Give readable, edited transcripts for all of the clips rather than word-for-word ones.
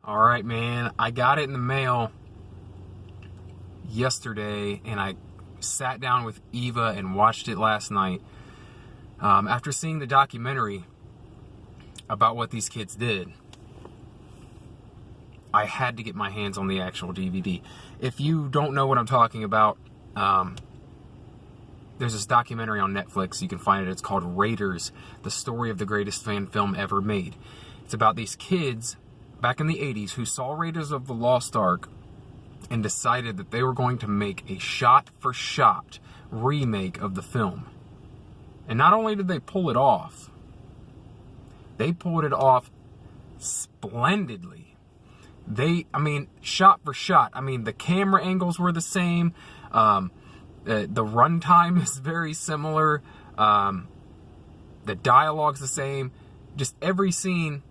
All right, man. I got it in the mail yesterday, and I sat down with Eva and watched it last night. After seeing the documentary about what these kids did, I had to get my hands on the actual DVD. If you don't know what I'm talking about, there's this documentary on Netflix. You can find it. It's called Raiders, the story of the greatest fan film ever made. It's about these kids back in the 80s who saw Raiders of the Lost Ark and decided that they were going to make a shot-for-shot remake of the film. And not only did they pull it off, they pulled it off splendidly. Shot for shot. The camera angles were the same. The runtime is very similar. The dialogue's the same. Just every scene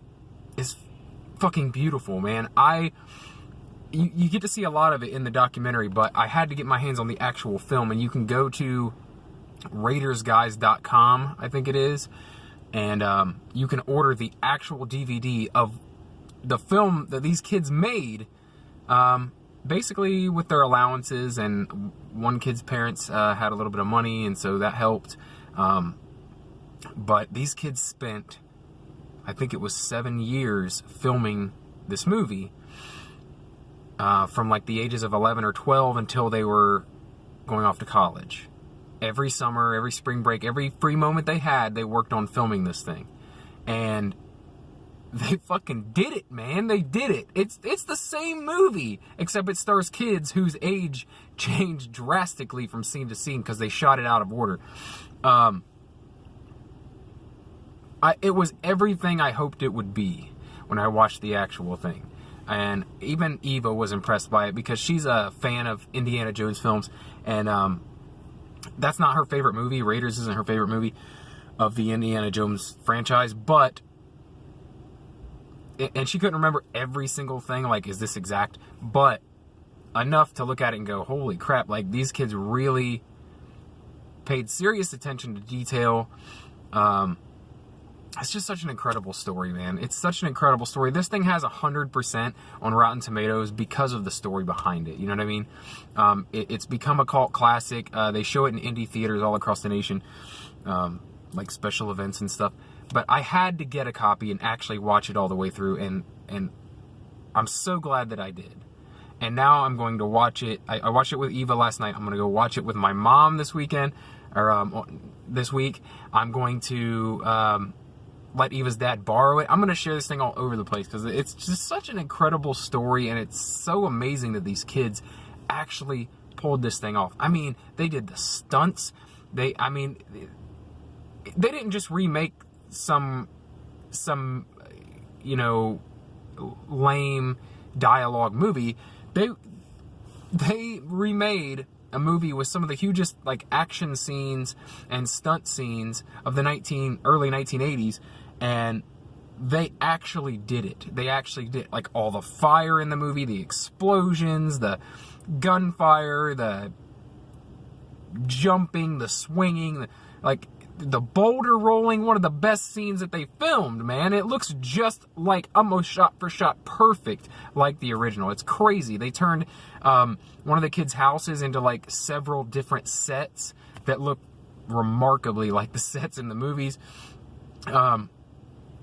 is fucking beautiful, man. You get to see a lot of it in the documentary, but I had to get my hands on the actual film, and you can go to RaidersGuys.com, I think it is, and you can order the actual DVD of the film that these kids made, basically with their allowances, and one kid's parents had a little bit of money, and so that helped. But these kids spent, I think it was 7 years filming this movie, from like the ages of 11 or 12 until they were going off to college. Every summer, every spring break, every free moment they had, they worked on filming this thing. And they fucking did it, man. They did it. It's the same movie, except it stars kids whose age changed drastically from scene to scene because they shot it out of order. It was everything I hoped it would be when I watched the actual thing. And even Eva was impressed by it because she's a fan of Indiana Jones films. And that's not her favorite movie. Raiders isn't her favorite movie of the Indiana Jones franchise. And she couldn't remember every single thing, like, is this exact? But enough to look at it and go, holy crap, like, these kids really paid serious attention to detail. It's just such an incredible story, man. It's such an incredible story. This thing has 100% on Rotten Tomatoes because of the story behind it. You know what I mean? It's become a cult classic. They show it in indie theaters all across the nation, like special events and stuff. But I had to get a copy and actually watch it all the way through, and I'm so glad that I did. And now I'm going to watch it. I watched it with Eva last night. I'm going to go watch it with my mom this weekend, or this week. I'm going to let Eva's dad borrow it. I'm going to share this thing all over the place because it's just such an incredible story, and it's so amazing that these kids actually pulled this thing off. They did the stunts. They didn't just remake some lame dialogue movie. They remade a movie with some of the hugest action scenes and stunt scenes of the early 1980s, and they actually did it. They actually did, all the fire in the movie, the explosions, the gunfire, the jumping, the swinging, the boulder rolling. One of the best scenes that they filmed, man. It looks just almost shot for shot perfect like the original. It's crazy. They turned one of the kids' houses into several different sets that look remarkably like the sets in the movies.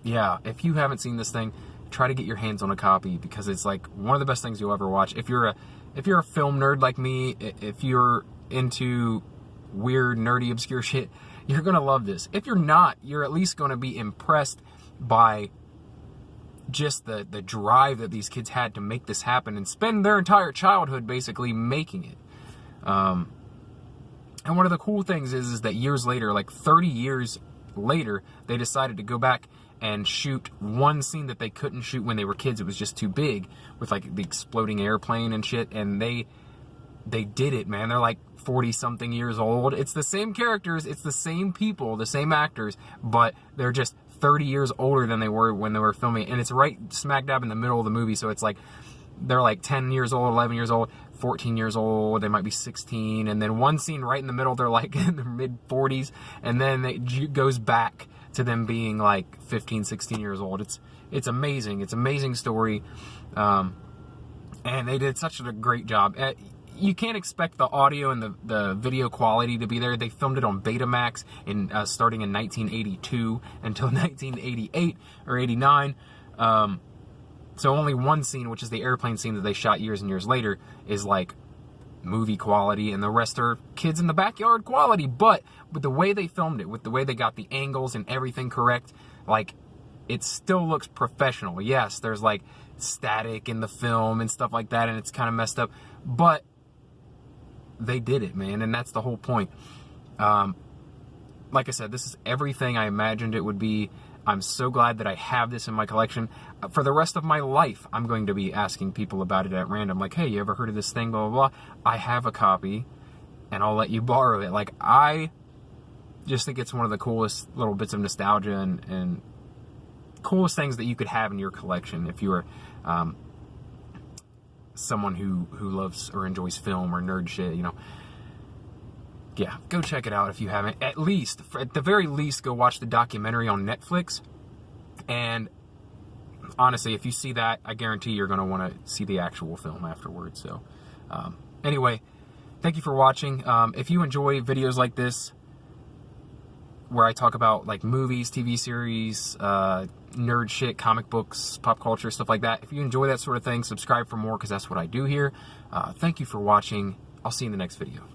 Yeah, if you haven't seen this thing, try to get your hands on a copy because it's one of the best things you'll ever watch. If you're a film nerd like me, if you're into weird, nerdy, obscure shit, you're going to love this. If you're not, you're at least going to be impressed by just the drive that these kids had to make this happen and spend their entire childhood basically making it. And one of the cool things is that years later, 30 years later, they decided to go back and shoot one scene that they couldn't shoot when they were kids. It was just too big with the exploding airplane and shit. And they did it, man. They're 40-something years old. It's the same characters, it's the same people, the same actors, but they're just 30 years older than they were when they were filming. And it's right smack dab in the middle of the movie, so it's they're 10 years old, 11 years old, 14 years old, they might be 16, and then one scene right in the middle, they're in their mid-40s, and then it goes back to them being 15, 16 years old. It's amazing. It's an amazing story. And they did such a great job. You can't expect the audio and the video quality to be there. They filmed it on Betamax starting in 1982 until 1988 or 89. So only one scene, which is the airplane scene that they shot years and years later, is like movie quality, and the rest are kids in the backyard quality. But with the way they filmed it, with the way they got the angles and everything correct, like, it still looks professional. Yes, there's like static in the film and stuff like that, and it's kind of messed up, but they did it, man, and that's the whole point. Like I said, this is everything I imagined it would be. I'm so glad that I have this in my collection. For the rest of my life, I'm going to be asking people about it at random. Like, hey, you ever heard of this thing, blah, blah, blah. I have a copy, and I'll let you borrow it. Like, I just think it's one of the coolest little bits of nostalgia and coolest things that you could have in your collection if you're someone who loves or enjoys film or nerd shit, you know. Yeah, go check it out if you haven't. At the very least, go watch the documentary on Netflix. And honestly, if you see that, I guarantee you're going to want to see the actual film afterwards. So, anyway, thank you for watching. If you enjoy videos like this, where I talk about like movies, TV series, nerd shit, comic books, pop culture, stuff like that, if you enjoy that sort of thing, subscribe for more, because that's what I do here. Thank you for watching. I'll see you in the next video.